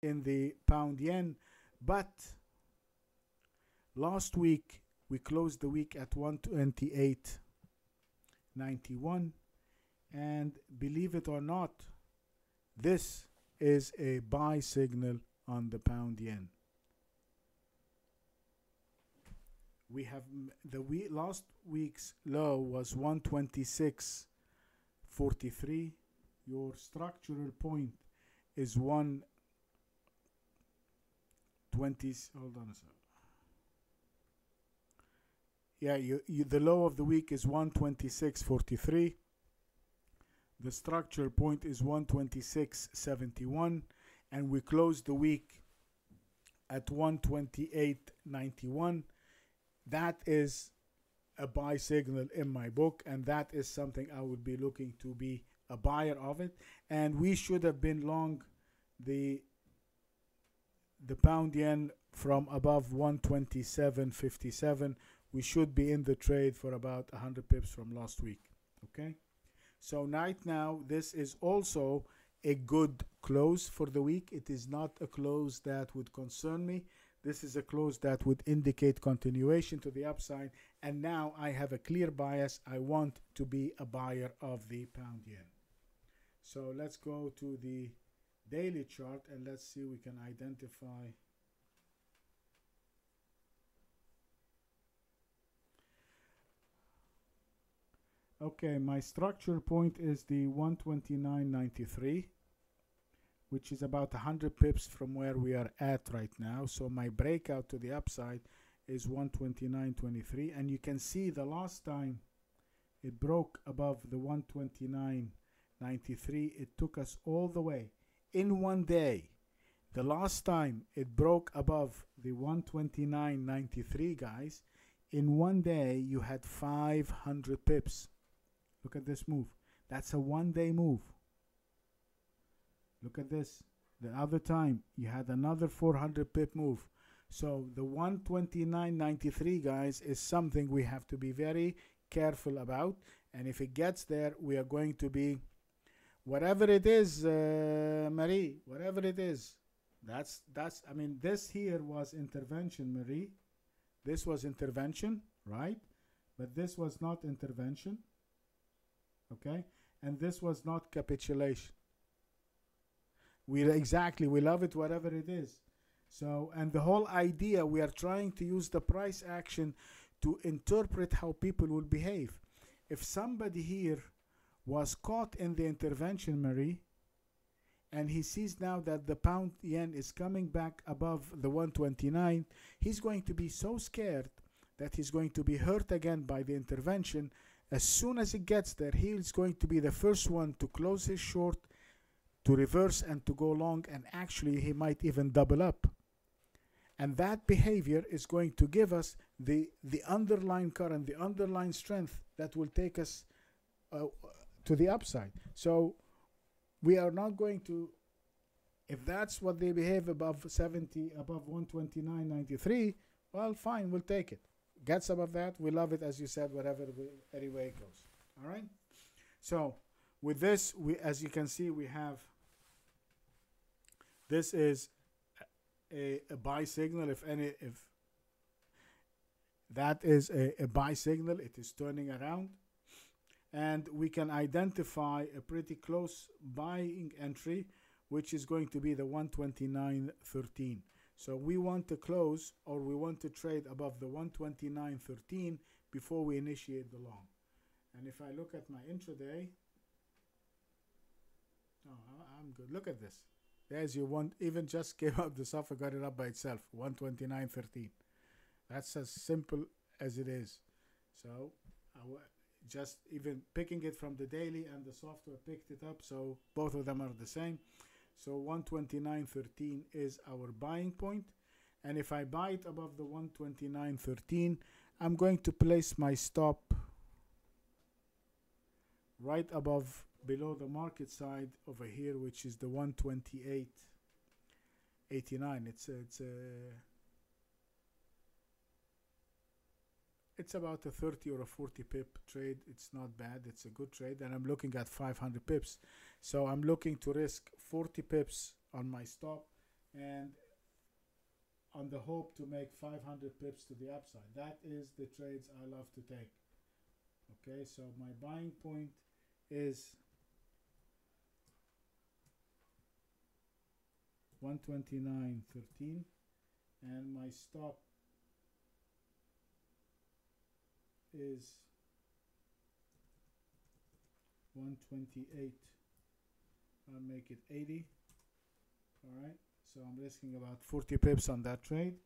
in the pound yen, but last week we closed the week at 128.91, and believe it or not, this is a buy signal on the pound yen. We have last week's low was 126.43. Your structural point is 120. Hold on a second. Yeah, the low of the week is 126.43. The structural point is 126.71, and we closed the week at 128.91. That is a buy signal in my book, and that is something I would be looking to be a buyer of it. And we should have been long the pound yen from above 127.57. We should be in the trade for about 100 pips from last week. Okay, so right now this is also a good close for the week. It is not a close that would concern me. This is a close that would indicate continuation to the upside, and now I have a clear bias. I want to be a buyer of the pound yen. So let's go to the daily chart and let's see we can identify. Okay, my structure point is the 129.93, which is about 100 pips from where we are at right now. So my breakout to the upside is 129.23, and you can see the last time it broke above the 129.93, it took us all the way in one day. The last time it broke above the 129.93, guys, in one day you had 500 pips. Look at this move. That's a one-day move. Look at this. The other time you had another 400 pip move. So the 129.93, guys, is something we have to be very careful about. And if it gets there, we are going to be, whatever it is, Marie, whatever it is, that's I mean, this here was intervention, Marie. This was intervention, right? But this was not intervention. Okay, and this was not capitulation. We love it whatever it is. So, and the whole idea, we are trying to use the price action to interpret how people will behave. If somebody here was caught in the intervention, Marie, and he sees now that the pound yen is coming back above the 129, he's going to be so scared that he's going to be hurt again by the intervention. As soon as it gets there, he is going to be the first one to close his short, to reverse and to go long, and actually he might even double up. And that behavior is going to give us the underlying current, the underlying strength that will take us to the upside. So we are not going to, if that's what they behave above 70, above 129.93, well, fine, we'll take it. Gets above that, we love it, as you said, whatever, anyway it goes. All right. So with this, as you can see, we have, this is a buy signal. If that is a buy signal, it is turning around, and we can identify a pretty close buying entry, which is going to be the 129.13. So we want to close, or we want to trade above the 129.13 before we initiate the long. And if I look at my intraday, oh, I'm good. Look at this. There's your one, even just came up the software, got it up by itself, 129.13. That's as simple as it is. So just even picking it from the daily, and the software picked it up, so both of them are the same. So 129.13 is our buying point. And if I buy it above the 129.13, I'm going to place my stop right above, below the market side over here, which is the 128.89. It's about a 30 or a 40 pip trade. It's not bad. It's a good trade, and I'm looking at 500 pips. So I'm looking to risk 40 pips on my stop and on the hope to make 500 pips to the upside. That is the trades I love to take. Okay, so my buying point is 129.13 and my stop is 128. I'll make it 80. Alright, so I'm risking about 40 pips on that trade.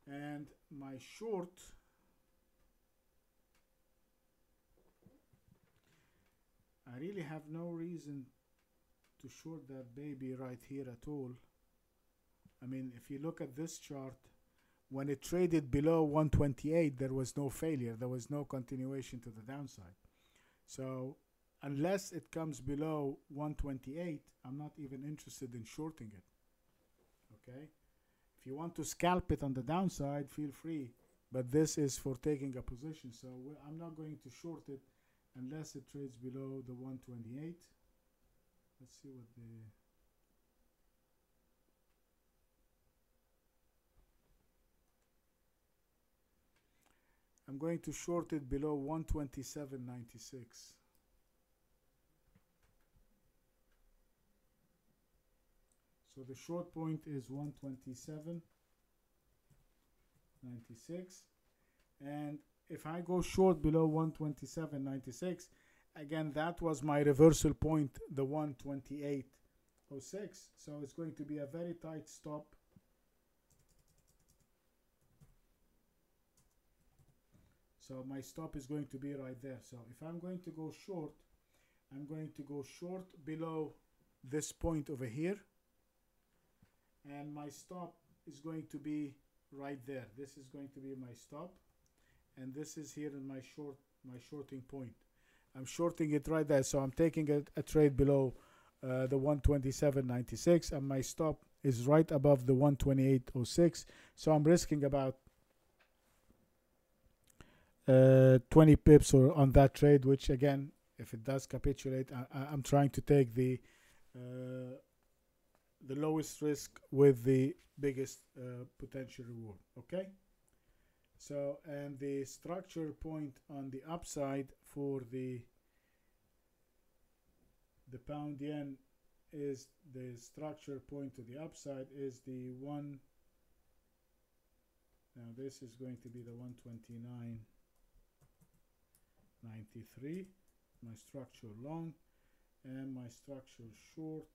And my short, I really have no reason to short that baby right here at all. I mean, if you look at this chart, when it traded below 128, there was no failure. There was no continuation to the downside. So unless it comes below 128, I'm not even interested in shorting it. Okay? If you want to scalp it on the downside, feel free. But this is for taking a position. So I'm not going to short it unless it trades below the 128. Let's see what the... I'm going to short it below 127.96. So the short point is 127.96. And if I go short below 127.96, again, that was my reversal point, the 128.06. So it's going to be a very tight stop. So my stop is going to be right there. So if I'm going to go short, I'm going to go short below this point over here. And my stop is going to be right there. This is going to be my stop. And this is here in my shorting point. I'm shorting it right there. So I'm taking a trade below the 127.96. And my stop is right above the 128.06. So I'm risking about 20 pips or on that trade, which again, if it does capitulate, I'm trying to take the lowest risk with the biggest potential reward. Okay, so and the structure point on the upside for the pound yen is the structure point to the upside is the one. Now this is going to be the 129.93, my structure long, and my structure short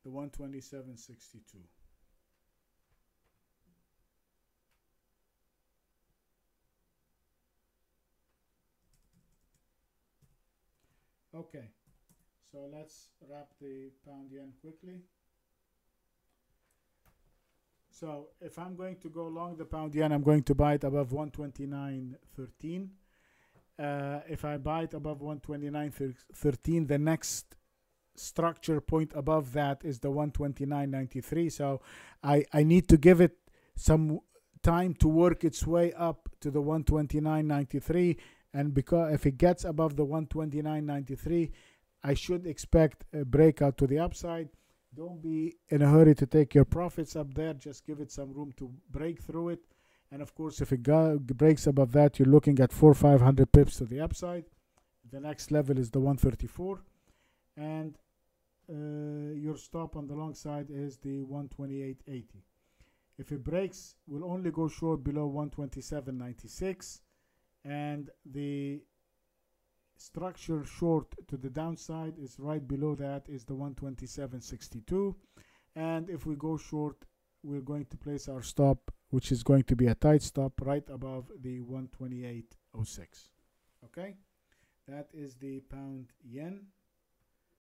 the 127.62. Okay, so let's wrap the pound yen quickly. So if I'm going to go long the pound yen, I'm going to buy it above 129.13. If I buy it above 129.13, the next structure point above that is the 129.93. So I need to give it some time to work its way up to the 129.93. And because if it gets above the 129.93, I should expect a breakout to the upside. Don't be in a hurry to take your profits up there. Just give it some room to break through it. And of course, if it breaks above that, you're looking at 400 or 500 pips to the upside. The next level is the 134. And your stop on the long side is the 128.80. If it breaks, we'll only go short below 127.96. And the structure short to the downside is right below that is the 127.62. And if we go short, we're going to place our stop, which is going to be a tight stop right above the 128.06. Okay, that is the pound yen.